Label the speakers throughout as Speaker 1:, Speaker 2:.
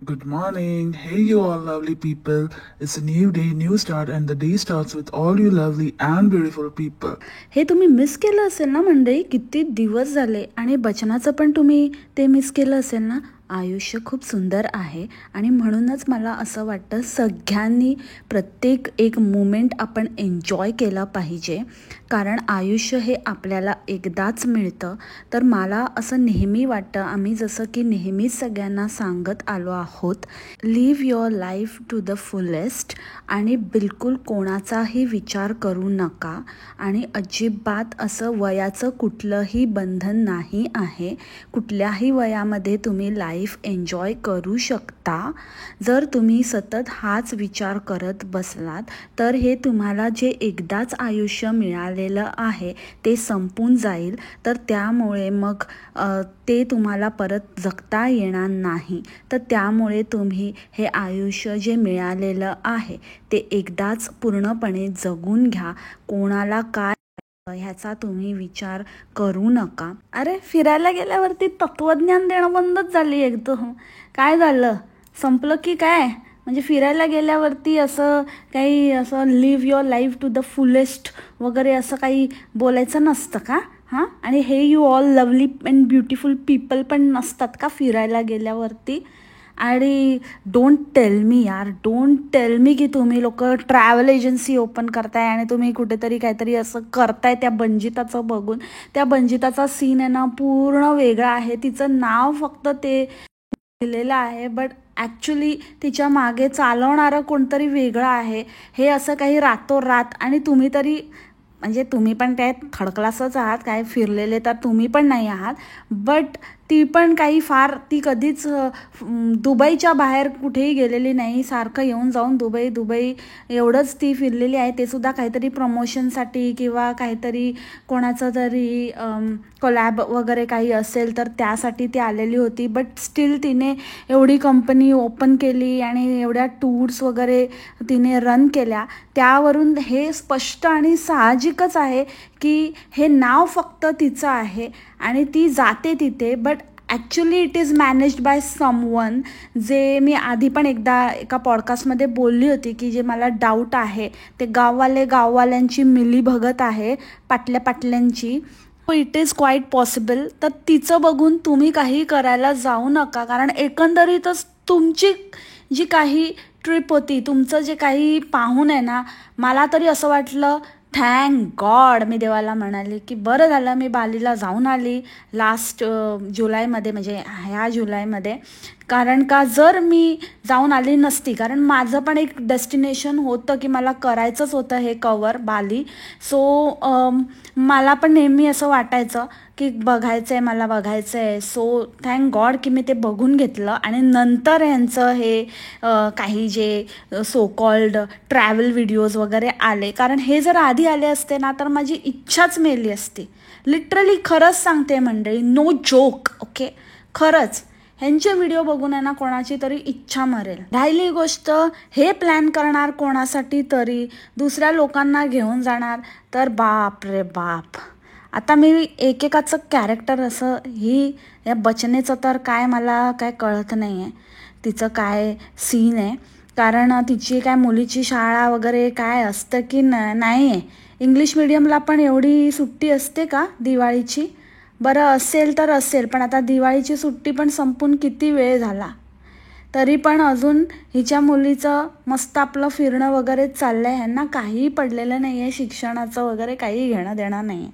Speaker 1: Good morning. Hey, you all lovely people. It's a new day, new start, and the day starts with all you lovely and beautiful people.
Speaker 2: हे तुम्ही miss केलं असेल ना मंडळी, किती दिवस झाले. आणि बचनाचं पण तुम्ही ते मिस केलं असेल ना. आयुष्य खूप सुंदर आहे आणि म्हणूनच मला असं वाटतं सगळ्यांनी प्रत्येक एक मोमेंट आपण एन्जॉय केला पाहिजे, कारण आयुष्य हे आपल्याला एकदाच मिळतं. तर मला असं नेहमी वाटतं, आम्ही जसं की नेहमीच सगळ्यांना सांगत आलो आहोत, live your life to the fullest. आणि बिलकुल कोणाचाही विचार करू नका. आणि अजिबात असं वयाचं कुठलंही बंधन नाही आहे. कुठल्याही वयामध्ये तुम्ही लाईफ एन्जॉय करू शकता. जर तुम्ही सतत हाच विचार करत बसलात तर हे तुम्हाला जे एकदाच आयुष्य मिळालेलं आहे ते संपून जाईल. तर त्यामुळे मग ते तुम्हाला परत जगता येणार नाही. तर त्यामुळे तुम्ही हे आयुष्य जे मिळालेलं आहे ते एकदाच पूर्णपणे जगून घ्या. कोणाला काय ह्याचा तुम्ही विचार करू नका. अरे फिरायला गेल्यावरती तत्वज्ञान देणं बंदच झाली एकदम. काय झालं, संपलं की काय? म्हणजे फिरायला गेल्यावरती असं काही असं live your life to the fullest वगैरे असं काही बोलायचं नसतं का? हां, आणि हे you all lovely and beautiful people पण नसतात का फिरायला गेल्यावरती? आणि डोंट टेल मी यार, डोंट टेल मी की तुम्ही लोक ट्रॅव्हल एजन्सी ओपन करताय आणि तुम्ही कुठेतरी काहीतरी असं करताय त्या बंजिताचं बघून. त्या बंजिताचा सीन आहे ना पूर्ण वेगळा आहे. तिचं नाव फक्त ते दिलेलं आहे, बट ॲक्च्युली तिच्या मागे चालवणारं कोणतरी वेगळं आहे. हे असं काही रातोरात. आणि तुम्ही तरी म्हणजे तुम्ही पण त्यात थर्ड क्लासच आहात, काय फिरलेले तर तुम्ही पण नाही आहात. बट ती पण काही फार, ती कधीच दुबईच्या बाहेर कुठेही गेलेली नाही. सारखं येऊन जाऊन दुबई दुबई एवढंच ती फिरलेली आहे. ते सुद्धा काहीतरी प्रमोशनसाठी किंवा काहीतरी कोणाचं तरी कोलॅब वगैरे काही असेल तर त्यासाठी ती आलेली होती. बट स्टील तिने एवढी कंपनी ओपन केली आणि एवढ्या टूर्स वगैरे तिने रन केल्या. त्यावरून हे स्पष्ट आणि साहजिकच आहे की हे नाव फक्त तिचं आहे आणि ती जाते तिथे. But actually it is managed by someone. जे मी आधी पण एकदा एका पॉडकास्टमध्ये बोलली होती की जे मला डाऊट आहे ते गाववाल्यांची मिलीभगत आहे, पाटल्यांची. It is quite possible. तर तिचं बघून तुम्ही काही करायला जाऊ नका, कारण एकंदरीतच तुमची जी काही ट्रिप होती, तुमचं जे काही पाहून आहे ना, मला तरी असं वाटलं थँक गॉड. मी देवाला म्हणाले की बरं झालं मी बालीला जाऊन आली लास्ट जुलैमध्ये, म्हणजे ह्या जुलैमध्ये. कारण का जर मी जाऊन आली नसती, कारण माझं पण एक डेस्टिनेशन होतं की मला करायचंच होतं हे कवर बाली. सो मला पण नेहमी असं वाटायचं की बघायचं आहे, मला बघायचं आहे. सो थँक गॉड की मी ते बघून घेतलं. आणि नंतर यांचं हे काही जे सो कॉल्ड ट्रॅव्हल व्हिडिओज वगैरे आले. कारण हे जर आधी आले असते ना तर माझी इच्छाच मेली असती. लिटरली खरंच सांगते मंडळी, नो जोक, ओके, खरंच. ह्यांचे व्हिडिओ बघून आहे ना कोणाची तरी इच्छा मरेल. राहिली गोष्ट हे प्लॅन करणार कोणासाठी तरी, दुसऱ्या लोकांना घेऊन जाणार, तर बाप रे बाप. आता मी एकेकाचं कॅरेक्टर असं, ही या बचनेचं तर काय मला काय कळत नाही आहे तिचं काय सीन आहे. कारण तिची काय मुलीची शाळा वगैरे काय असतं की नाही आहे. इंग्लिश मिडियमला पण एवढी सुट्टी असते का दिवाळीची? बरं असेल तर असेल, पण आता दिवाळीची सुट्टी पण संपून किती वेळ झाला. तरी पण अजून हिच्या मुलीचं मस्त आपलं फिरणं वगैरे चाललं आहे. ह्यांना काहीही पडलेलं नाही आहे, शिक्षणाचं वगैरे काही घेणं देणं नाही आहे.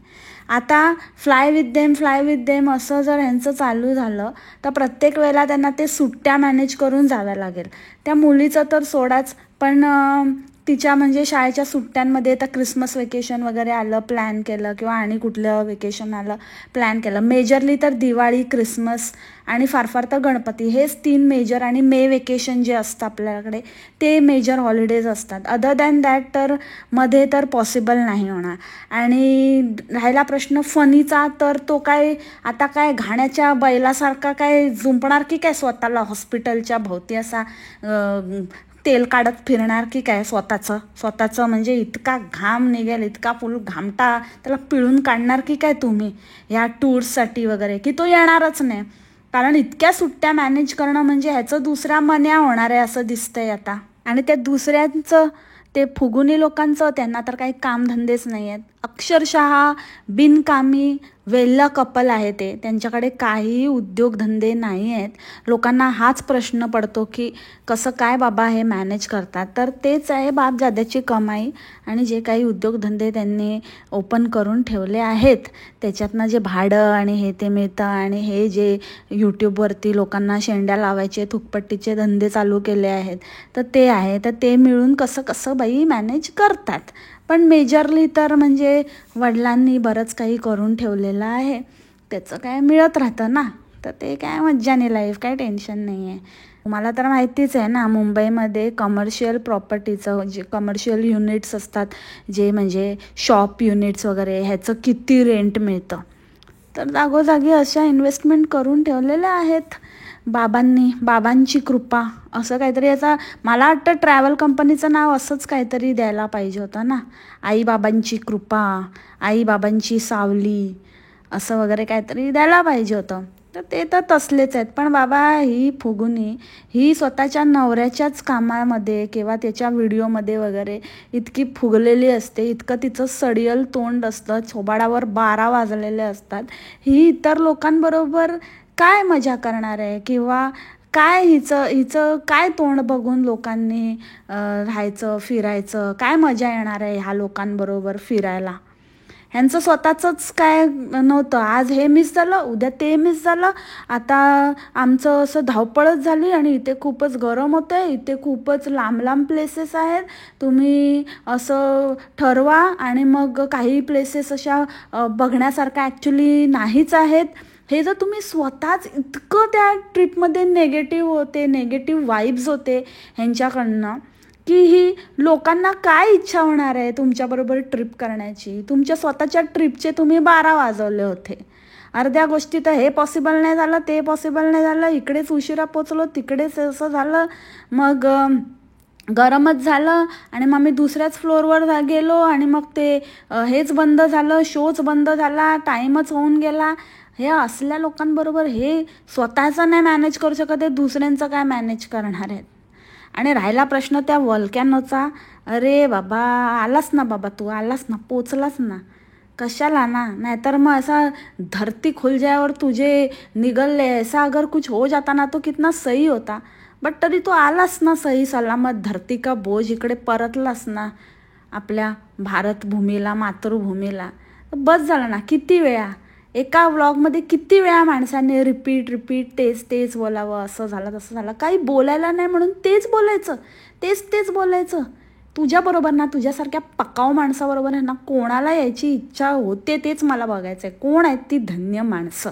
Speaker 2: आता फ्लाय विथ देम असं जर ह्यांचं चालू झालं तर प्रत्येक वेळेला त्यांना ते सुट्ट्या मॅनेज करून जाव्या लागेल. त्या मुलीचं तर सोडाच, पण तिच्या म्हणजे शाळेच्या सुट्ट्यांमध्ये आता क्रिसमस वेकेशन वगैरे आलं, प्लॅन केलं, किंवा आणि कुठलं वेकेशन आलं प्लॅन केलं. मेजरली तर दिवाळी, क्रिसमस आणि फार फार तर गणपती, हेच 3 मेजर. आणि मे वेकेशन जे असतं आपल्याकडे ते मेजर हॉलिडेज असतात. अदर दॅन दॅट तर मध्ये तर पॉसिबल नाही होणार. आणि राहिला प्रश्न फनीचा, तर तो काय आता काय घाण्याच्या बैलासारखा काय झुंपणार की काय स्वतःला हॉस्पिटलच्या भोवती असा तेल काढत फिरणार की काय स्वतःचं म्हणजे इतका घाम निघेल, इतका फुल घामटा त्याला पिळून काढणार की काय तुम्ही ह्या टूर्ससाठी वगैरे, की तो येणारच नाही. कारण इतक्या सुट्ट्या मॅनेज करणं म्हणजे ह्याचं दुसरा मन्या होणार आहे असं दिसतंय आता. आणि त्या दुसऱ्यांचं, ते फुगुनी लोकांचं, त्यांना तर काही कामधंदेच नाही आहेत. अक्षरशः बिनकामी वेल्ला कपल आहे ते. त्यांच्याकडे काहीही उद्योगधंदे नाही आहेत. लोकांना हाच प्रश्न पडतो की कसं काय बाबा हे मॅनेज करतात. तर तेच आहे बापजाद्याची कमाई. आणि जे काही उद्योगधंदे त्यांनी ओपन करून ठेवले आहेत त्याच्यातनं जे भाडं आणि हे ते मिळतं, आणि हे जे यूट्यूबवरती लोकांना शेंड्या लावायचे थुकपट्टीचे धंदे चालू केले आहेत तर ते आहे. तर ते मिळून कसं कसं बाई मॅनेज करतात. पण मेजरली तर म्हणजे वडिलांनी बरंच काही करून ठेवलेलं आहे, त्याचं काय मिळत राहतं ना. तर ते काय मज्जाने लाईफ, काय टेन्शन नाही आहे. तुम्हाला तर माहितीच आहे ना, मुंबईमध्ये कमर्शियल प्रॉपर्टीचं जे कमर्शियल युनिट्स असतात, जे म्हणजे शॉप युनिट्स वगैरे, ह्याचं किती रेंट मिळतं. तर जागोजागी अशा इन्व्हेस्टमेंट करून ठेवलेल्या आहेत बाबांची कृपा असं काहीतरी. याचा मला वाटतं ट्रॅव्हल कंपनीचं नाव असंच काहीतरी द्यायला पाहिजे होतं ना, आईबाबांची कृपा, आईबाबांची सावली, असं वगैरे काहीतरी द्यायला पाहिजे होतं. तर ते तर तसलेच आहेत. पण बाबा ही फुगुनी ही स्वतःच्या नवऱ्याच्याच कामामध्ये किंवा त्याच्या व्हिडिओमध्ये वगैरे इतकी फुगलेली असते, इतकं तिचं सडियल तोंड असतं, छोबाडावर 12 वाजलेले असतात. ही इतर लोकांबरोबर काय मजा करणार आहे, किंवा काय हिचं काय तोंड बघून लोकांनी राहायचं फिरायचं, काय मजा येणार आहे ह्या लोकांबरोबर फिरायला. ह्यांचं स्वतःचंच काय नव्हतं. आज हे मिस झालं, उद्या ते मिस झालं, आता आमचं असं धावपळच झाली आणि इथे खूपच गरम होतं आहे, इथे खूपच लांब लांब प्लेसेस आहेत, तुम्ही असं ठरवा. आणि मग काही प्लेसेस अशा बघण्यासारख्या ॲक्च्युली नाहीच आहेत. हे जर तुम्ही स्वतःच इतकं त्या ट्रिपमध्ये नेगेटिव्ह वाईब्स होते ह्यांच्याकडनं, की ही लोकांना काय इच्छा होणार आहे तुमच्याबरोबर ट्रिप करण्याची. तुमच्या स्वतःच्या ट्रिपचे तुम्ही 12 वाजवले होते. अर्ध्या गोष्टी तर हे पॉसिबल नाही झालं, ते पॉसिबल नाही झालं, इकडेच उशिरा पोचलो, तिकडेच असं झालं, मग गरमच झालं, आणि मग मी दुसऱ्याच फ्लोअरवर गेलो, आणि मग ते हेच बंद झालं, शोच बंद झाला, टाईमच होऊन गेला. हे असल्या लोकांबरोबर हे स्वतःचं नाही मॅनेज करू शकत, हे दुसऱ्यांचं काय मॅनेज करणार आहेत. आणि राहिला प्रश्न त्या वॉल्कॅनोचा, अरे बाबा आलास ना बाबा, तू आलास ना, पोचलास ना, कशाला ना. नाहीतर मग असा धरती खुल जायवर तुझे निगलले, ऐसा अगर कुछ हो जाता ना तो कितना सही होता. बट तरी तू आलास ना सही सलामत, धरती का बोझ इकडे परतलास ना आपल्या भारतभूमीला, मातृभूमीला. बस झालं ना. किती वेळा एका व्लॉगमध्ये किती वेळा माणसाने रिपीट तेच बोलावं, असं झालं तसं झालं, काही बोलायला नाही म्हणून तेच बोलायचं. तुझ्याबरोबर ना, तुझ्यासारख्या पकाऊ माणसाबरोबर आहे ना, कोणाला यायची इच्छा होते तेच मला बघायचं आहे. कोण आहेत ती धन्य माणसं.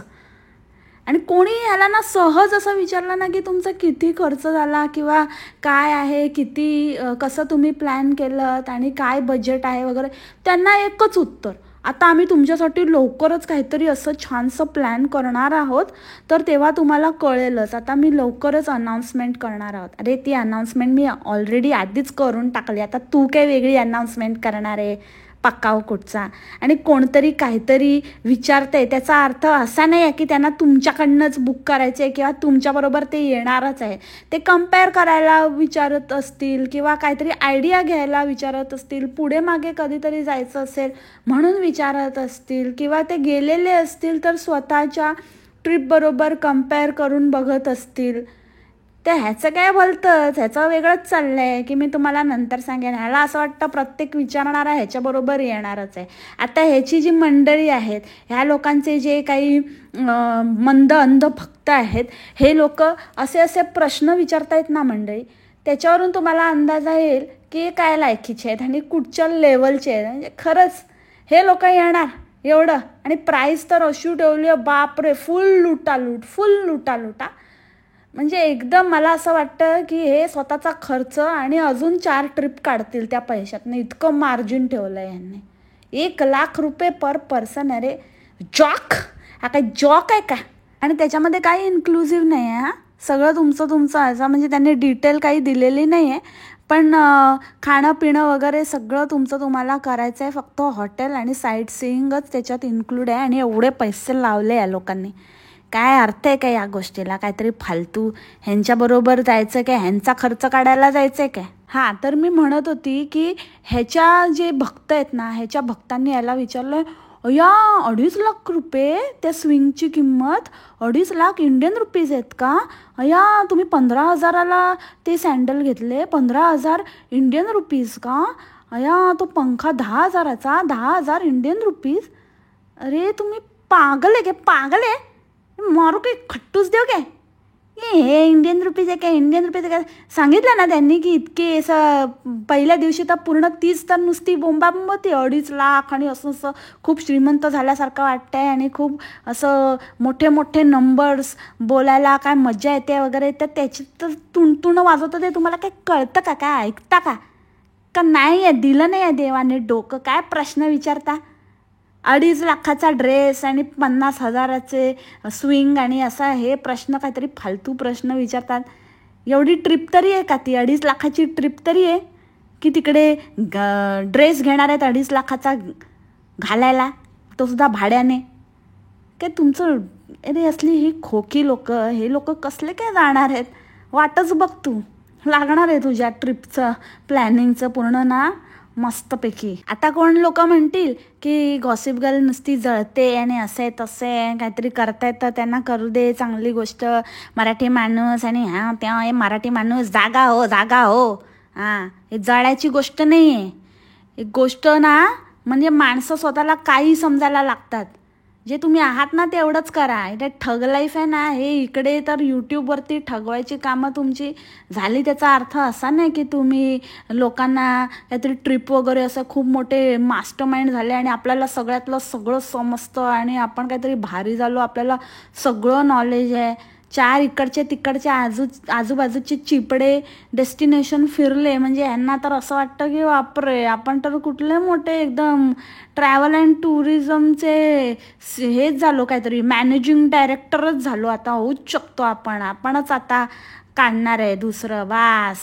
Speaker 2: आणि कोणी ह्याला ना सहज असं विचारलं ना की तुमचा किती खर्च झाला, किंवा काय आहे, किती कसं तुम्ही प्लॅन केलं आणि काय बजेट आहे वगैरे, त्यांना एकच उत्तर, आता आम्ही तुमच्यासाठी लवकरच काहीतरी असं छानसं प्लॅन करणार आहोत, तर तेव्हा तुम्हाला कळेलच. आता मी लवकरच अनाऊन्समेंट करणार आहोत. अरे ती अनाऊन्समेंट मी ऑलरेडी आधीच करून टाकली, आता तू काय वेगळी अनाऊन्समेंट करणार आहे पक्काव कुठचा. आणि कोणतरी काहीतरी विचारते, त्याचा अर्थ असा नाही आहे की त्यांना तुमच्याकडनंच बुक करायचं आहे किंवा तुमच्याबरोबर ते येणारच आहे. ते कम्पेअर करायला विचारत असतील, किंवा काहीतरी आयडिया घ्यायला विचारत असतील, पुढे मागे कधीतरी जायचं असेल म्हणून विचारत असतील, किंवा ते गेलेले असतील तर स्वतःच्या ट्रिपबरोबर कम्पेअर करून बघत असतील. ते ह्याचं काय भलतंच, ह्याचं वेगळंच चाललं आहे की मी तुम्हाला नंतर सांगेन. ह्याला असं वाटतं प्रत्येक विचारणारा ह्याच्याबरोबर येणारच आहे. आता ह्याची जी मंडळी आहेत, ह्या लोकांचे जे काही मंद अंध भक्त आहेत, हे लोक असे प्रश्न विचारतायत ना मंडळी, त्याच्यावरून तुम्हाला अंदाज येईल की काय लायकीचे आहेत आणि कुठच्या लेवलचे आहेत. म्हणजे खरंच हे लोक येणार एवढं, आणि प्राईस तर अशी ठेवली आहे बापरे, फुल लुटालुटा. म्हणजे एकदम मला असं वाटतं की हे स्वतःचा खर्च आणि अजून 4 ट्रिप काढतील त्या पैशातनं, इतकं मार्जिन ठेवलं आहे यांनी. 1,00,000 रुपये पर पर्सन. अरे जॉक, हा काही जॉक आहे का. आणि त्याच्यामध्ये काही इन्क्लुझिव्ह नाही आहे, हा सगळं तुमचं असं, म्हणजे त्यांनी डिटेल काही दिलेली नाही आहे, पण खाणं पिणं वगैरे सगळं तुम्हाला करायचं आहे. फक्त हॉटेल आणि साईट सीइंगच त्याच्यात इन्क्लूड आहे, आणि एवढे पैसे लावले या लोकांनी. काय अर्थ आहे काय या गोष्टीला? काहीतरी फालतू ह्यांच्याबरोबर जायचं काय? ह्यांचा खर्च काढायला जायचं काय? हां, तर मी म्हणत होती की ह्याच्या जे भक्त आहेत ना, ह्याच्या भक्तांनी याला विचारलं, या 2.5 लाख रुपये त्या स्विंगची किंमत 2.5 लाख इंडियन रुपीज आहेत का? अया तुम्ही 15,000ला ते सँडल घेतले, 15,000 इंडियन रुपीज का? अया तो पंखा 10,000चा, 10,000 इंडियन रुपीज. अरे तुम्ही पागल आहे काय? पागल आहे? मारू काय? खट्टूस देऊ काय? हे इंडियन रुपीज आहे काय? इंडियन रुपीज आहे काय? सांगितलं ना त्यांनी की इतके असं पहिल्या दिवशी तर पूर्ण तीच तर नुसती बोंबाबोंब होती. 2.5 लाख आणि असं असं खूप श्रीमंत झाल्यासारखं वाटतंय आणि खूप असं मोठे मोठे नंबर्स बोलायला काय मजा येते वगैरे. तर त्याची तर तुणतुणं वाजवतं ते तुम्हाला काय कळतं का? काय ऐकता का? का नाही आहे? दिलं नाही आहे देवाने डोकं? काय प्रश्न विचारता? 2.5 लाखाचा ड्रेस आणि 50,000चे स्विंग आणि असा हे प्रश्न काहीतरी फालतू प्रश्न विचारतात. एवढी ट्रिप तरी आहे का ती? 2.5 लाखाची ट्रिप तरी आहे की तिकडे ड्रेस घेणार आहेत 2.5 लाखाचा घालायला, तो सुद्धा भाड्याने? काय तुमचं? अरे असली ही खोकी लोक, हे लोक कसले काय जाणार आहेत? वाटच बघ तू, लागणार आहे तुझ्या ट्रिपचं प्लॅनिंगचं पूर्ण ना मस्तपैकी. आता कोण लोक म्हणतील की गॉसिप गर्ल नुसती जळते आणि असे तसे काहीतरी करतायत तर त्यांना करू दे, चांगली गोष्ट. मराठी माणूस आणि हां त्या हे मराठी माणूस, जागा हो जागा हो. हां, हे जळायची गोष्ट नाही आहे. एक गोष्ट ना म्हणजे माणसं स्वतःला काही समजायला लागतात. जे तुम्ही आहात ना तेवढंच करा. इथे ठग लाईफ आहे ना, हे इकडे तर यूट्यूबवरती ठगवायची कामं तुमची झाली. त्याचा अर्थ असा नाही की तुम्ही लोकांना काहीतरी ट्रिप वगैरे असं खूप मोठे मास्टर माइंड झाले आणि आपल्याला सगळ्यातलं सगळं समजतं आणि आपण काहीतरी भारी झालो, आपल्याला सगळं नॉलेज आहे. 4 इकडचे तिकडचे आजूबाजूचे चिपडे डेस्टिनेशन फिरले म्हणजे यांना तर असं वाटतं की बापरे आपण तर कुठले मोठे एकदम ट्रॅव्हल अँड टुरिझमचे हेच झालो, काहीतरी मॅनेजिंग डायरेक्टरच झालो. आता होऊच शकतो आपणच आता काढणार आहे दुसरं. बास,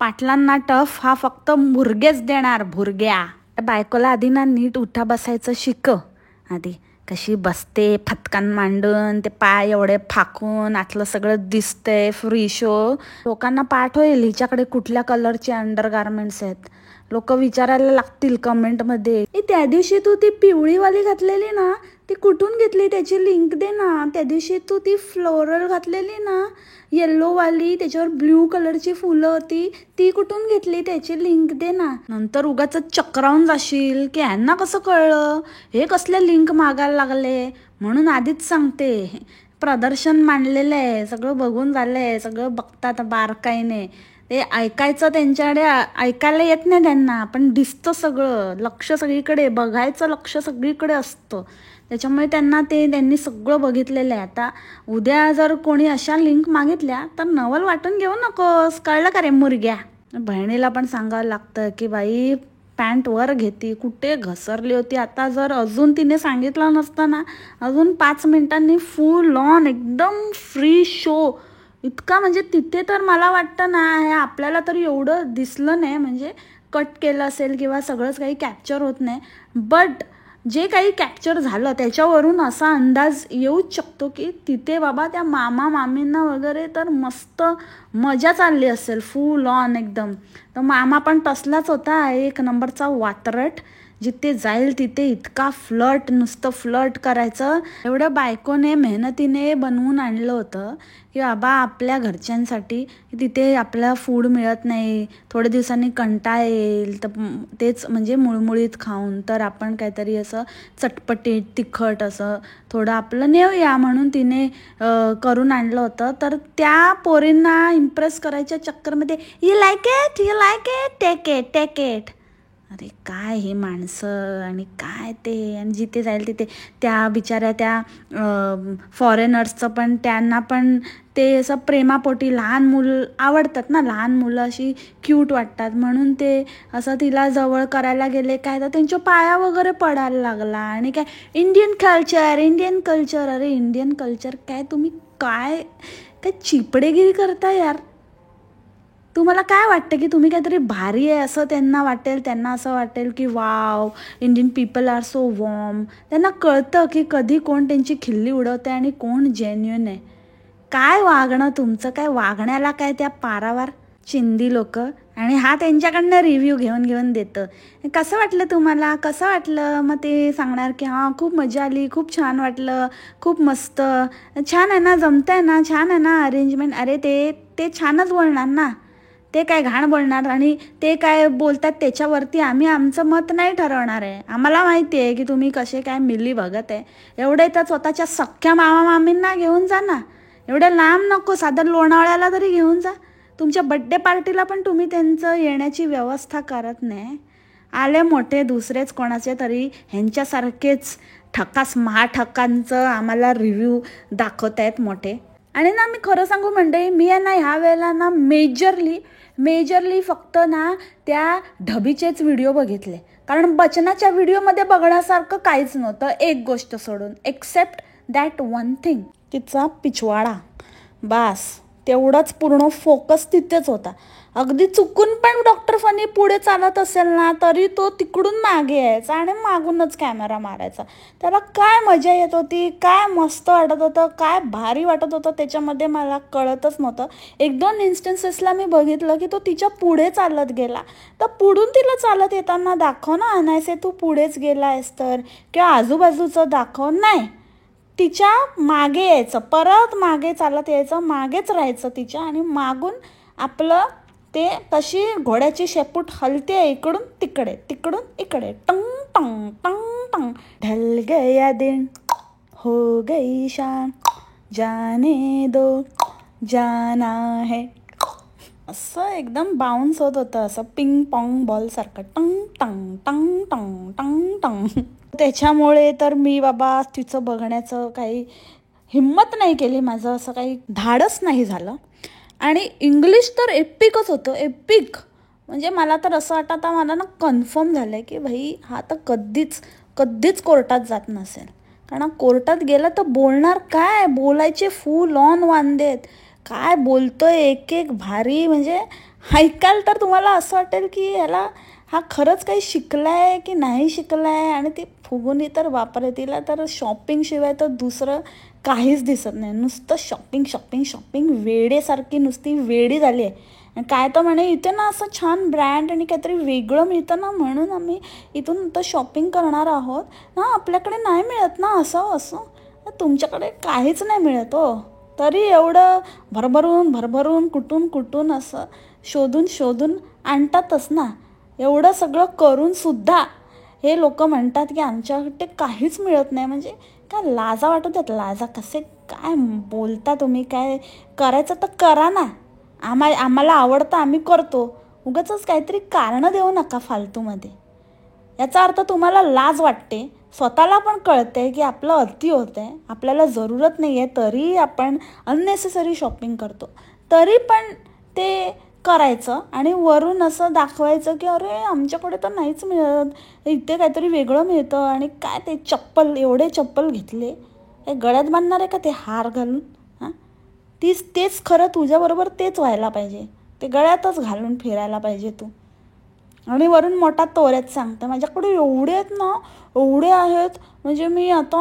Speaker 2: पाटलांना टफ हा फक्त भुरगेच देणार, भुरग्या. बायकोला आधी ना नीट उठा बसायचं शिकव. आधी कशी बसते फटकन मांडून, ते पाय एवढे फाकून, आतलं सगळं दिसतंय फ्री शो. लोकांना पाठ होईल हिच्याकडे कुठल्या कलरचे अंडरगार्मेंट्स आहेत. लोक विचारायला लागतील कमेंटमध्ये, त्या दिवशी तू ती पिवळीवाली घातलेली ना, ती कुठून घेतली? त्याची लिंक दे ना. त्या दिवशी तू ती फ्लोरल घातलेली ना, येल्लोवाली, त्याच्यावर ब्ल्यू कलरची फुलं होती, ती कुठून घेतली? त्याची लिंक दे ना. नंतर उगाच चक्रावून जाशील की ह्यांना कसं कळलं, हे कसले लिंक मागायला लागले. म्हणून आधीच सांगते, प्रदर्शन मांडलेलं आहे, सगळं बघून झालंय, सगळं बघतात बारकाईने. ते ऐकायचं त्यांच्याकडे ऐकायला येत नाही त्यांना, पण दिसतं सगळं. लक्ष सगळीकडे, बघायचं लक्ष सगळीकडे असतं. त्याच्यामुळे त्यांनी सगळं बघितलेलं आहे. आता उद्या जर कोणी अशा लिंक मागितल्या तर नवल वाटून घेऊ नकोस, कळलं का रे मुर्ग्या? बहिणीला पण सांगावं लागतं की बाई पॅन्ट वर घेते, कुठे घसरली होती. आता जर अजून तिने सांगितलं नसतं ना, अजून 5 मिनिटांनी फुल ऑन एकदम फ्री शो इतका. म्हणजे तिथे तर मला वाटतं ना, हे आपल्याला तर एवढं दिसलं नाही, म्हणजे कट केलं असेल किंवा सगळंच काही कॅप्चर होत नाही. बट जे काही कॅप्चर झालं त्याच्यावरून असा अंदाज येऊच शकतो की तिथे बाबा त्या मामा मामींना वगैरे तर मस्त मजा चालली असेल फुल ऑन एकदम. तर मामा पण तसलाच होता, 1 नंबरचा वात्रट. जिथे जाईल तिथे इतका फ्लर्ट, नुसतं फ्लर्ट करायचं. एवढं बायकोने मेहनतीने बनवून आणलं होतं की बाबा आपल्या घरच्यांसाठी, तिथे आपल्याला फूड मिळत नाही, थोड्या दिवसांनी कंटाळा येईल, तर तेच म्हणजे मुळमुळीत खाऊन, तर आपण काहीतरी असं चटपटीत तिखट असं थोडं आपलं नेऊया म्हणून तिने करून आणलं होतं. तर त्या पोरींना इम्प्रेस करायच्या चक्करमध्ये you like it, take it. अरे काय हे माणसं आणि काय ते. आणि जिथे जाईल तिथे त्या बिचाऱ्या त्या फॉरेनर्सचं पण, त्यांना पण ते असं प्रेमापोटी, लहान मुलं आवडतात ना, लहान मुलं अशी क्यूट वाटतात म्हणून ते असं तिला जवळ करायला गेले काय, तर त्यांच्या पाया वगैरे पडायला लागला. आणि काय इंडियन कल्चर. अरे इंडियन कल्चर काय? तुम्ही काय चिपडेगिरी करता यार. तुम्हाला काय वाटतं की तुम्ही काहीतरी भारी आहे असं त्यांना वाटेल, त्यांना असं वाटेल की wow Indian people are so warm. त्यांना कळतं की कधी कोण त्यांची खिल्ली उडवते आणि कोण जेन्युइन आहे. काय वागणं तुमचं, काय वागण्याला काय त्या पारावर चिंदी लोक. आणि हा त्यांच्याकडनं रिव्ह्यू घेऊन घेऊन देतं. कसं वाटलं तुम्हाला, कसं वाटलं, मग ते सांगणार की हां खूप मजा आली, खूप छान वाटलं, खूप मस्त, छान आहे ना, जमतंय ना, छान आहे ना अरेंजमेंट. अरे ते ते छानच बोलणार ना, ते काय घाण बोलणार. आणि ते काय बोलतात त्याच्यावरती आम्ही आमचं मत नाही ठरवणार आहे. आम्हाला माहिती आहे की तुम्ही कसे काय मिली बघत आहे. एवढे तर स्वतःच्या सख्ख्या मामा मामींना घेऊन जा ना, एवढ्या लांब नको, साधं लोणावळ्याला तरी घेऊन जा. तुमच्या बड्डे पार्टीला पण तुम्ही त्यांचं येण्याची व्यवस्था करत नाही. आले मोठे दुसरेच कोणाचे तरी ह्यांच्यासारखेच ठकास महाठकांचं आम्हाला रिव्ह्यू दाखवत आहेत मोठे. आणि ना मी खरं सांगू मंडळी, मी आहे ना ह्या वेळेला ना मेजरली फक्त ना त्या ढबीचेच व्हिडिओ बघितले. कारण बचनाच्या व्हिडिओमध्ये बघण्यासारखं काहीच नव्हतं, एक गोष्ट सोडून, एक्सेप्ट दॅट वन थिंग, तिचा पिछवाडा. बास तेवढंच पूर्ण फोकस तिथेच होता. अगदी चुकून पण डॉक्टर फनी पुढे चालत असेल ना तरी तो तिकडून मागे यायचा आणि मागूनच कॅमेरा मारायचा. त्याला काय मजा येत होती, काय मस्त वाटत होतं, काय भारी वाटत होतं त्याच्यामध्ये मला कळतच नव्हतं. 1-2 इन्स्टन्सेसला मी बघितलं की तो तिच्या पुढे चालत गेला. तर पुढून तिला चालत येताना दाखव ना, अनायसे तू पुढेच गेला आहेस तर, किंवा आजूबाजूचं दाखव. नाही, तिच्या मागे यायचं, परत मागे चालत यायचं, मागेच राहायचं तिच्या, आणि मागून आपलं ते तशी घोड्याची शेपूट हलते इकडून तिकडे तिकडून इकडे, टंग टंग टंग टंग. ढल गया दिन हो गई शाम, जाने दो जाना है, असं एकदम बाउन्स होत होतं, असं पिंग पॉंग बॉल सारखं, टंग टंग टंग टंग टंग टंग. त्याच्यामुळे तर मी बाबा तिचं बघण्याचं काही हिम्मत नाही केली, माझं असं काही धाडस नाही झालं. आणि इंग्लिश तर एपिकच होतं, एपिक. म्हणजे मला तर असं वाटतं, मला ना कन्फर्म झालं आहे की भाई हा तर कधीच कोर्टात जात नसेल. कारण कोर्टात गेलं तर बोलणार काय, बोलायचे फुल ऑन वांदेत, काय बोलतोय एक एक भारी. म्हणजे ऐकाल तर तुम्हाला असं वाटेल की याला हा खरंच काही शिकलाय की नाही शिकलाय. आणि ती फुगुनी तर वापरे, तिला तर शॉपिंगशिवाय तर दुसरं काहीच दिसत नाही, नुसतं शॉपिंग शॉपिंग शॉपिंग, वेडेसारखी नुसती वेडी झाली आहे. काय तर म्हणे इथे ना असं छान ब्रँड आणि काहीतरी वेगळं मिळतं ना, म्हणून आम्ही इथून तर शॉपिंग करणार आहोत ना, आपल्याकडे नाही मिळत ना असं. तुमच्याकडे काहीच नाही मिळत हो, तरी एवढं भरभरून कुठून असं शोधून आणतातच ना. एवढं सगळं करून सुद्धा हे लोक म्हणतात की आमच्याकडे काहीच मिळत नाही. म्हणजे काय लाजा वाटत आहेत, लाजा. कसे काय बोलता तुम्ही, काय करायचं तर करा ना, आम्हाला आवडतं आम्ही करतो, उगाचच काहीतरी कारणं देऊ नका फालतूमध्ये. याचा अर्थ तुम्हाला लाज वाटते, स्वतःला पण कळते की आपलं अति होतं आहे, आपल्याला जरूरत नाही आहे तरी आपण अननेसेसरी शॉपिंग करतो, तरी पण ते करायचं आणि वरून असं दाखवायचं की अरे आमच्याकडे तर नाहीच मिळत, इथे काहीतरी वेगळं मिळतं. आणि काय ते एवढे चप्पल घेतले, हे गळ्यात बांधणार आहे का ते हार घालून? हां, तेच खरं तुझ्याबरोबर तेच व्हायला पाहिजे, ते गळ्यातच घालून फिरायला पाहिजे तू. आणि वरून मोठा तोऱ्यात सांगतं माझ्याकडे एवढे आहेत ना, एवढे आहेत, म्हणजे मी आता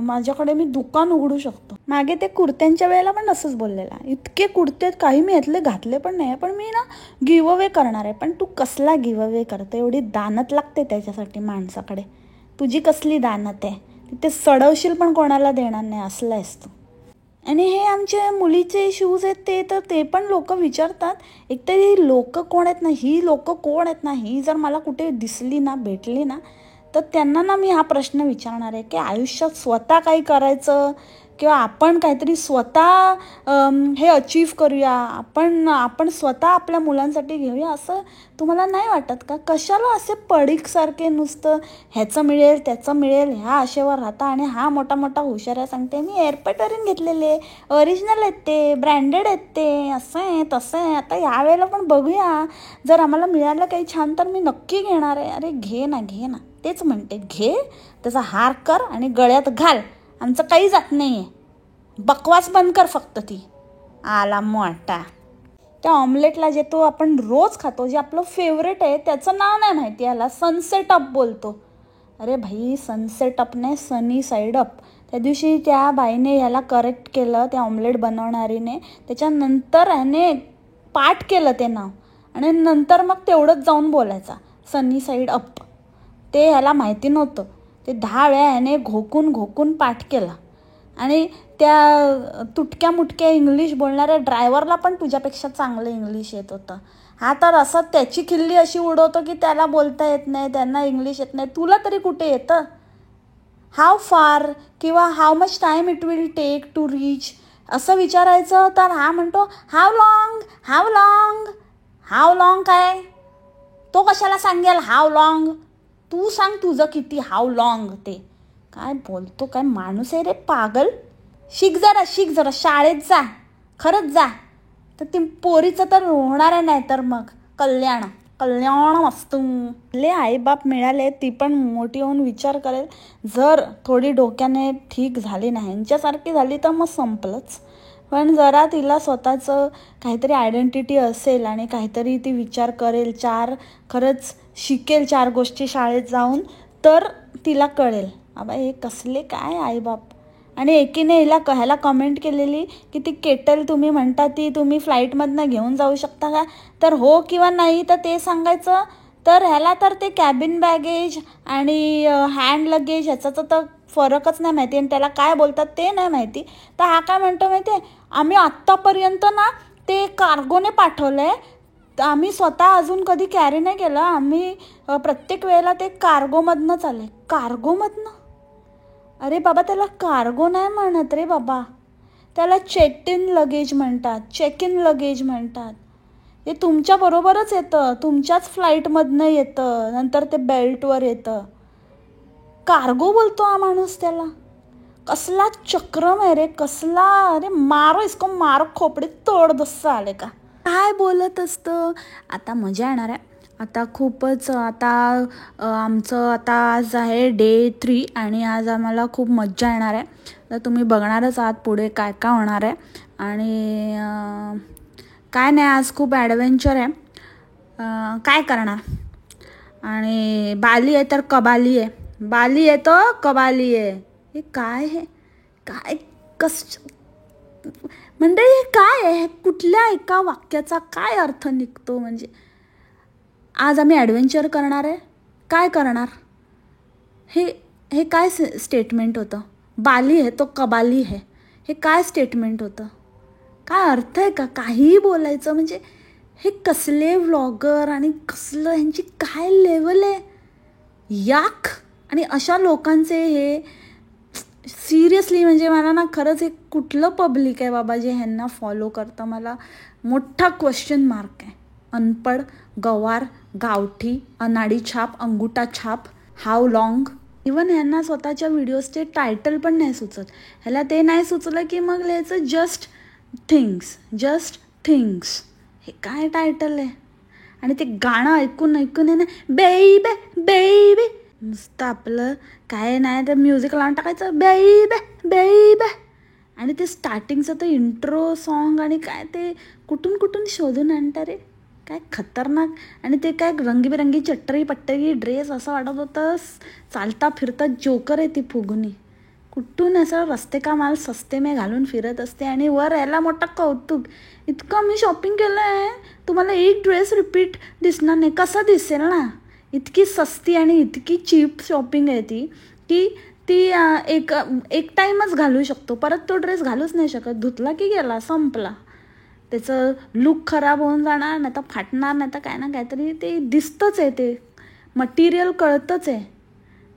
Speaker 2: माझ्याकडे मी दुकान उघडू शकतो. मागे ते कुर्त्यांच्या वेळेला पण असंच बोललेला, इतके कुर्ते काही मी यातले घातले पण नाही, पण मी ना गिव अवे करणार आहे. पण तू कसला गिव अवे करते, एवढी दानत लागते त्याच्यासाठी माणसाकडे, तुझी कसली दानत आहे, ते सडवशील पण कोणाला देणार नाही, असला आहेस तू. आणि हे आमच्या मुलीचे शूज आहेत ते पण लोक विचारतात, एकतर ही लोक कोण आहेत ना, ही लोक कोण आहेत ना, ही जर मला कुठे दिसली ना, भेटली ना, तर त्यांना ना मी हा प्रश्न विचारणार आहे की आयुष्यात स्वतः काही करायचं किंवा आपण काहीतरी स्वतः हे अचीव करूया, आपण स्वतः आपल्या मुलांसाठी घेऊया, असं तुम्हाला नाही वाटत का? कशाला असे पडीकसारखे नुसतं ह्याचं मिळेल त्याचं मिळेल ह्या आशेवर राहता. आणि हा मोठा हुशाऱ्या सांगते मी एअरपेटवरून घेतलेले, ओरिजिनल आहेत ते, ब्रँडेड आहेत ते, असं आहे तसं आहे. आता यावेळेला पण बघूया, जर आम्हाला मिळालं काही छान तर मी नक्की घेणार आहे. अरे घे ना, तेच म्हणते, घे, त्याचा हार कर आणि गळ्यात घाल, आमचं काही जात नाही आहे. बकवास बंद कर फक्त, ती आला मोठा. त्या ऑमलेटला जे तो आपण रोज खातो, जे आपलं फेवरेट आहे, त्याचं नाव नाही माहिती याला. सनसेट अप बोलतो. अरे भाई, सनसेट अप नाही, सनी साईड अप. त्या दिवशी त्या बाईने ह्याला करेक्ट केलं, त्या ऑमलेट बनवणारीने. त्याच्यानंतर ह्याने पाठ केलं ते नाव आणि नंतर मग तेवढंच जाऊन बोलायचा सनी साईड अप. ते ह्याला माहिती नव्हतं. ते 10 वेळा ह्याने घोकून पाठ केला. आणि त्या तुटक्या मुटक्या इंग्लिश बोलणाऱ्या ड्रायव्हरला पण तुझ्यापेक्षा चांगलं इंग्लिश येत होतं. हा तर असं त्याची खिल्ली अशी उडवतो की त्याला बोलता येत नाही, त्यांना इंग्लिश येत नाही. तुला तरी कुठे येतं? हाव फार किंवा how much time it will take to reach असं विचारायचं तर हा म्हणतो हाव लॉंग काय? तो कशाला सांगेल हाव लॉंग? तू सांग तुझं किती हाव लॉंग ते. काय बोलतो, काय माणूस आहे रे पागल. शिक जरा शाळेत जा, खरंच जा. तर ती पोरीचं तर होणार आहे, नाही तर मग कल्याण मस्त. ले आईबाप मिळाले, ती पण मोठी होऊन विचार करेल. जर थोडी डोक्याने ठीक झाली नाही, ह्यांच्यासारखी झाली तर मग संपलंच. पण जरा तिला स्वतःचं काहीतरी आयडेंटिटी असेल आणि काहीतरी ती विचार करेल, खरंच शिकेल 4 गोष्टी शाळेत जाऊन, तर तिला कळेल बाबा हे कसले काय आईबाप. आणि एकीने ह्याला कमेंट केलेली की ती केटल तुम्ही म्हणता ती तुम्ही फ्लाईटमधनं घेऊन जाऊ शकता का? तर हो किंवा नाही तर ते सांगायचं. तर ह्याला तर ते कॅबिन बॅगेज आणि हँड लगेज ह्याचा तर फरकच नाही माहिती आणि त्याला काय बोलतात ते नाही माहिती. तर हा काय म्हणतो माहिती आहे, आम्ही आत्तापर्यंत ना ते कार्गोने पाठवलं आहे, आम्ही स्वतः अजून कधी कॅरी नाही केलं. आम्ही प्रत्येक वेळेला ते कार्गोमधनंच आलं आहे. कार्गोमधनं? अरे बाबा, त्याला कार्गो नाही म्हणत रे बाबा, त्याला चेक इन लगेज म्हणतात. हे तुमच्याबरोबरच येतं, तुमच्याच फ्लाईटमधनं येतं, नंतर ते बेल्टवर येतं. कार्गो बोलतो हा माणूस त्याला. कसला चक्रम आहे रे, कसला. अरे मारो खोपडे तोड दस्स आले का काय बोलत असतं. आता मजा येणार आहे. आता खूपच आमचं आज आहे डे 3 आणि आज आम्हाला खूप मज्जा येणार आहे. तर तुम्ही बघणारच आहात पुढे काय काय होणार आहे. आणि काय नाही, आज खूप ॲडव्हेंचर आहे. काय करणार. आणि बाली आहे तर कबाली आहे, हे काय आहे, काय म्हणजे हे काय आहे, कुठल्या एका वाक्याचा काय अर्थ निघतो. म्हणजे आज आम्ही ॲडव्हेंचर करणार आहे. काय करणार? हे काय स्टेटमेंट होतं? बाली आहे तो कबाली आहे, हे काय स्टेटमेंट होतं? काय अर्थ आहे का काहीही बोलायचं? म्हणजे हे कसले व्लॉगर आणि कसलं ह्यांची काय लेवल आहे याक. आणि अशा लोकांचे हे सिरियसली म्हणजे मला ना खरंच हे कुठलं पब्लिक आहे बाबा जे ह्यांना फॉलो करतं. मला मोठा क्वेश्चन मार्क आहे. अनपढ, गवार, गावठी, अनाडी छाप, अंगुठा छाप, हाव लॉंग. इवन ह्यांना स्वतःच्या व्हिडिओजचे टायटल पण नाही सुचत. ह्याला ते नाही सुचलं की मग लिहायचं जस्ट थिंग्स. हे काय टायटल आहे. आणि ते गाणं ऐकून आहे ना, बेबे नुसतं आपलं काय नाही तर म्युझिक लावून टाकायचं बेबे. आणि ते स्टार्टिंगचं तर इंट्रो सॉन्ग आणि काय ते कुठून शोधून आणता रे, काय खतरनाक. आणि ते काय रंगीबेरंगी पट्टरी ड्रेस असं वाटत होतं चालता फिरता जोकर आहे ती फुगुनी. कुठून असं रस्ते का माल सस्ते में घालून फिरत असते. आणि वर याला मोठा कौतुक, इतकं मी शॉपिंग केलं आहे, तुम्हाला एक ड्रेस रिपीट दिसणार नाही. कसं दिसेल ना, इतकी सस्ती आणि इतकी चीप शॉपिंग आहे ती की ती एक टाईमच घालू शकतो, परत तो ड्रेस घालूच नाही शकत. धुतला की गेला, संपला. त्याचं लुक खराब होऊन जाणार, नाही तर फाटणार, नाही तर काय ना काहीतरी. ते दिसतंच आहे, ते मटेरियल कळतंच आहे.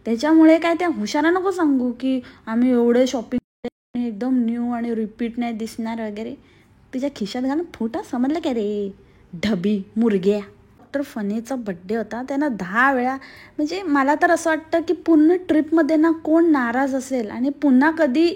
Speaker 2: त्याच्यामुळे काय त्या हुशारा नको सांगू की आम्ही एवढे शॉपिंग एकदम न्यू आणि रिपीट नाही दिसणार वगैरे. तिच्या खिशात घालून फुटा, समजलं काय रे ढबी मुरग्या. डॉक्टर फनीचा बड्डे होता, त्यानं 10 वेळा, म्हणजे मला तर असं वाटतं की पूर्ण ट्रिपमध्ये ना कोण नाराज असेल आणि पुन्हा कधी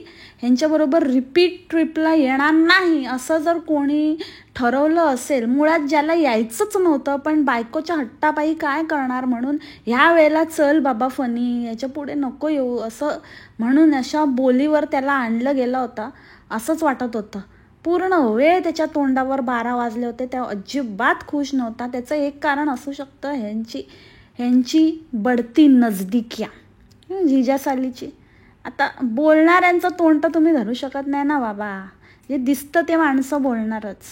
Speaker 2: ह्यांच्याबरोबर रिपीट ट्रिपला येणार नाही असं जर कोणी ठरवलं असेल, मुळात ज्याला यायचंच नव्हतं पण बायकोच्या हट्टापायी काय करणार म्हणून ह्या वेळेला चल बाबा फनी याच्या पुढे नको येऊ असं म्हणून अशा बोलीवर त्याला आणलं गेलं होतं असंच वाटत होतं. पूर्ण वेळ त्याच्या तोंडावर 12 वाजले होते. त्या अजिबात खुश नव्हता. त्याचं एक कारण असू शकतं ह्यांची बढती नजदिक्या जिजासालीची. आता बोलणाऱ्यांचं तोंड तर तुम्ही धरू शकत नाही ना बाबा. जे दिसतं ते माणसं बोलणारच.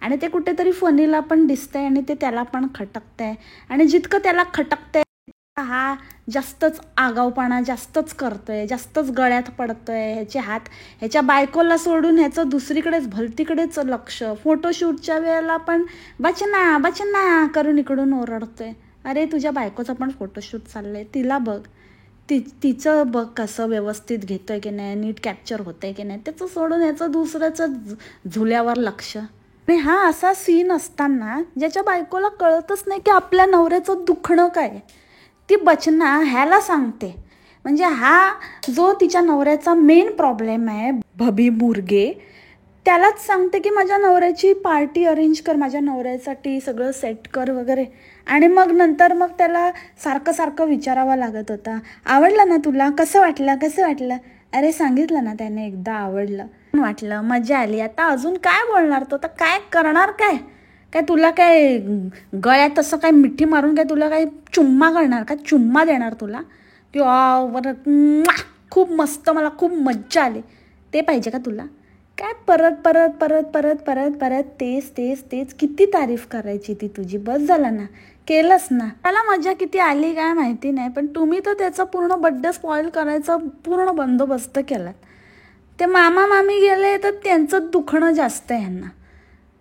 Speaker 2: आणि ते कुठेतरी फनीला पण दिसतंय आणि ते त्याला पण खटकतंय. आणि जितकं त्याला खटकतंय हा जास्तच आगाऊपणा जास्तच करतोय, जास्तच गळ्यात पडतोय. ह्याचे हात ह्याच्या बायकोला सोडून ह्याचं दुसरीकडेच भलतीकडेच लक्ष. फोटोशूटच्या वेळेला पण बचना बचना करून इकडून ओरडतोय. अरे तुझ्या बायकोचा पण फोटोशूट चाललंय, तिला बघ. तिचं बघ कसं व्यवस्थित घेतोय की नाही, नीट कॅप्चर होतंय की नाही. त्याचं सोडून ह्याचं दुसऱ्याचं झुल्यावर लक्ष. आणि हा असा सीन असताना ज्याच्या बायकोला कळतच नाही की आपल्या नवऱ्याचं दुखणं काय. ती बचना ह्याला सांगते. म्हणजे हा जो तिच्या नवऱ्याचा मेन प्रॉब्लेम आहे भभी मुर्गे, त्यालाच सांगते की माझ्या नवऱ्याची पार्टी अरेंज कर, माझ्या नवऱ्यासाठी सगळं सेट कर वगैरे. आणि मग नंतर मग त्याला सारखं सारखं विचारावं लागत होता, आवडलं ना तुला, कसं वाटलं. अरे सांगितलं ना त्याने एकदा आवडलं वाटलं, मजा आली. आता अजून काय बोलणार तो, तर काय करणार काय तुला काय गळ्यात असं काय मिठी मारून काय तुला काय चुम्मा करणार का, चुम्मा देणार तुला किंवा बरं खूप मस्त मला खूप मज्जा आली ते पाहिजे का तुला. काय परत परत परत परत परत परत तेच किती तारीफ करायची ती तुझी. बस झालं ना, केलंस ना. त्याला मजा किती आली काय माहिती नाही, पण तुम्ही तर त्याचा पूर्ण बड्डे स्पॉइल करायचा पूर्ण बंदोबस्त केलात. ते मामा मामी गेले तर त्यांचं दुखणं जास्त आहे ह्यांना.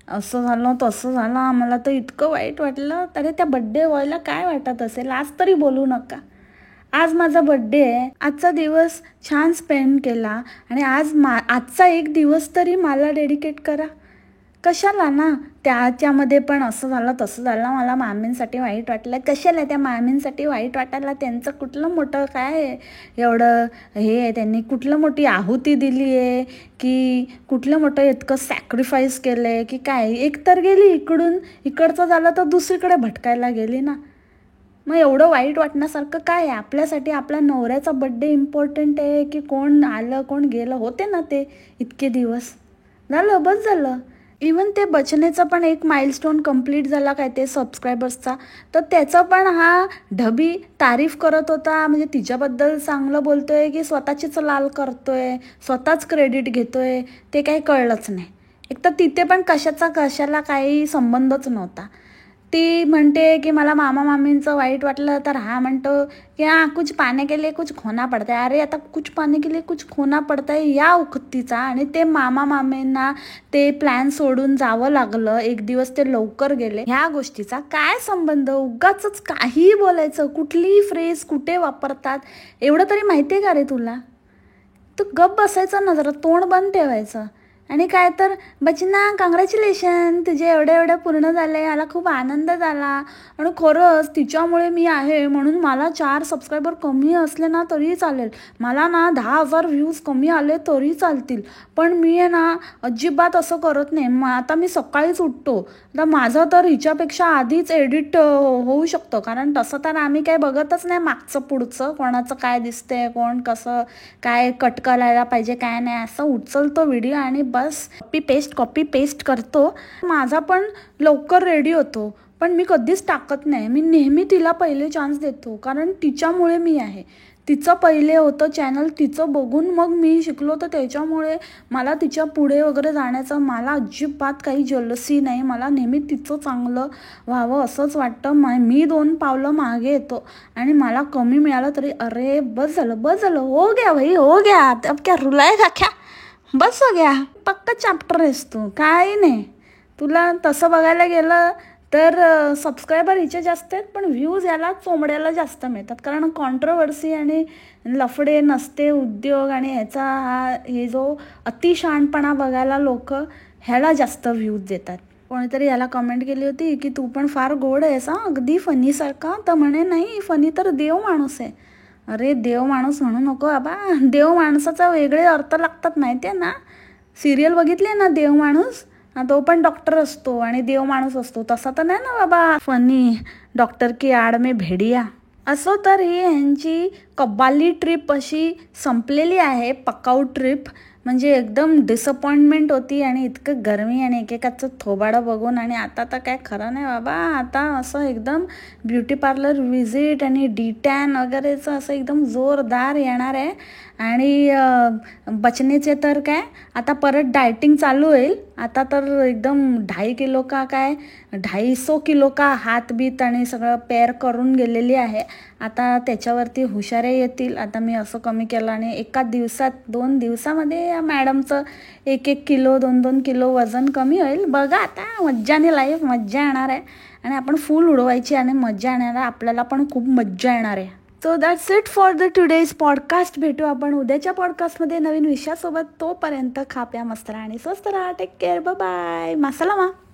Speaker 2: असं झालं तसं झालं, आम्हाला तर इतकं वाईट वाटलं. तरी त्या बड्डे बॉयला काय वाटत असेल. आज तरी बोलू नका. आज माझा बड्डे आहे, आजचा दिवस छान स्पेंड केला आणि आजचा एक दिवस तरी मला डेडिकेट करा. कशाला ना त्याच्यामध्ये पण असं झालं तसं झालं, मला मामींसाठी वाईट वाटलं. कशाला त्या मामींसाठी वाईट वाटायला, त्यांचं कुठलं मोठं काय एवढं हे आहे, त्यांनी कुठलं मोठी आहुती दिली आहे की कुठलं मोठं इतकं सॅक्रिफाईस केलं आहे की काय. एक तर गेली इकडचं झालं तर दुसरीकडे भटकायला गेली ना. मग एवढं वाईट वाटण्यासारखं काय आहे. आपल्यासाठी आपल्या नवऱ्याचा बड्डे इम्पॉर्टंट आहे की कोण आलं कोण गेलं. होते ना ते इतके दिवस, झालं बस झालं. इवन ते बचनेचा पण एक माइलस्टोन कंप्लीट झाला काय ते सबस्क्रायबर्सचा, तर त्याचा पण हा ढबी तारीफ करत होता. म्हणजे तिच्याबद्दल चांगलं बोलतोय की स्वतःचीच लाल करतोय, स्वतःच क्रेडिट घेतोय, ते काही कळलंच नाही. एक तर तिथे पण कशाला काही संबंधच नव्हता. ती म्हणते की मला मामा मामींचं वाईट वाटलं, तर हा म्हणतो की कुछ पाने के लिए कुछ खोना पडता है. अरे आता कुछ पाने के लिए कुछ खोना पडता है या उक्तीचा. आणि ते मामा मामींना ते प्लॅन सोडून जावं लागलं, एक दिवस ते लवकर गेले, ह्या गोष्टीचा काय संबंध. उगाच काहीही बोलायचं, कुठलीही फ्रेज कुठे वापरतात एवढं तरी माहिती आहे का रे तुला. तू गप बसायचं ना जरा, तोंड बंद ठेवायचं. आणि काय तर बचना कॉंग्रॅच्युलेशन, तुझे एवढं पूर्ण झालंय, मला खूप आनंद झाला. आणि खरंच तिच्यामुळे मी आहे म्हणून मला 4 सबस्क्रायबर कमी असले ना तरी चालेल, मला ना 10,000 व्ह्यूज कमी आले तरी चालतील, पण मी आहे ना अजिबात असं करत नाही. आता मी सकाळीच उठतो, आता माझं तर हिच्यापेक्षा आधीच एडिट होऊ शकतं, कारण तसं तर आम्ही काय बघतच नाही मागचं पुढचं, कोणाचं काय दिसतंय, कोण कसं काय कट करायला पाहिजे काय नाही. असं उचलतो व्हिडिओ आणि बस कॉपी पेस्ट करतो. माझा पण लवकर रेडी होतो, पण मी कधीच टाकत नाही. मी नेहमी तिला पहिले चान्स देतो, कारण तिच्यामुळे मी आहे. तिचं पहिले होतं चॅनल, तिचं बघून मग मी शिकलो, तर त्याच्यामुळे मला तिच्या पुढे वगैरे जाण्याचं मला अजिबात काही जलसी नाही. मला नेहमी तिचं चांगलं व्हावं असंच वाटतं. मी 2 पावलं मागे येतो आणि मला कमी मिळालं तरी अरे बस झालं, हो गया भाई, हो गया, अब क्या रुलाएगा क्या, बस हो गया. पक्का चॅप्टर आहेस तू, काही नाही. तुला तसं बघायला गेलं तर सबस्क्रायबर हिचे जास्त आहेत, पण व्ह्यूज याला चोमड्याला जास्त मिळतात, कारण कॉन्ट्रोवर्सी आणि लफडे नसते उद्योग आणि हे जो अतिशहाणपणा बघायला लोक ह्याला जास्त व्ह्यूज देतात. कोणीतरी याला कमेंट केली होती की तू पण फार गोड आहेस अगदी फनीसारखा, तर म्हणे नाही, फनी तर देव माणूस आहे. अरे देव माणूस म्हणू नको बाबा, देव माणसाचा वेगळे अर्थ लागतात माहिती आहे ना. सिरियल बघितली ना देव माणूस, तो पण डॉक्टर असतो आणि देव माणूस असतो, तसा तर नाही ना बाबा फनी डॉक्टर की आड में भेडिया. असो, तर ही यांची कब्बाली ट्रिप अशी संपलेली आहे, पकाऊ ट्रिप. म्हणजे एकदम डिसअपॉइंटमेंट होती आणि इतकं गरमी आणि एकेकाचं थोबाडं बघून. आणि आता तर काय खरं नाही बाबा, आता असं एकदम ब्युटी पार्लर व्हिजिट आणि डिटॅन वगैरेचं असं एकदम जोरदार येणार आहे. आणि बचनेचे तर काय आता परत डायटिंग चालू होईल. आता तर एकदम 2.5 किलो का काय 250 किलो का हात बीत आणि सगळं पेअर करून गेलेली आहे. आता त्याच्यावरती हुशारे येतील. आता मी असं कमी केलं आणि एका दिवसात 2 दिवसामध्ये या मॅडमचं 1-1 किलो 2-2 किलो वजन कमी होईल. बघा आता मज्जाने लाईफ, मज्जा येणार आहे आणि आपण फुल उडवायची आणि मज्जा येणार आहे. आपल्याला पण खूप मज्जा येणार आहे. So that's it for the today's podcast. भेटू आपण उद्याच्या पॉडकास्टमध्ये नवीन विषयासोबत. तोपर्यंत खा प्या मस्त राहा आणि स्वस्त राहा. Take care. Bye bye. मासलामा.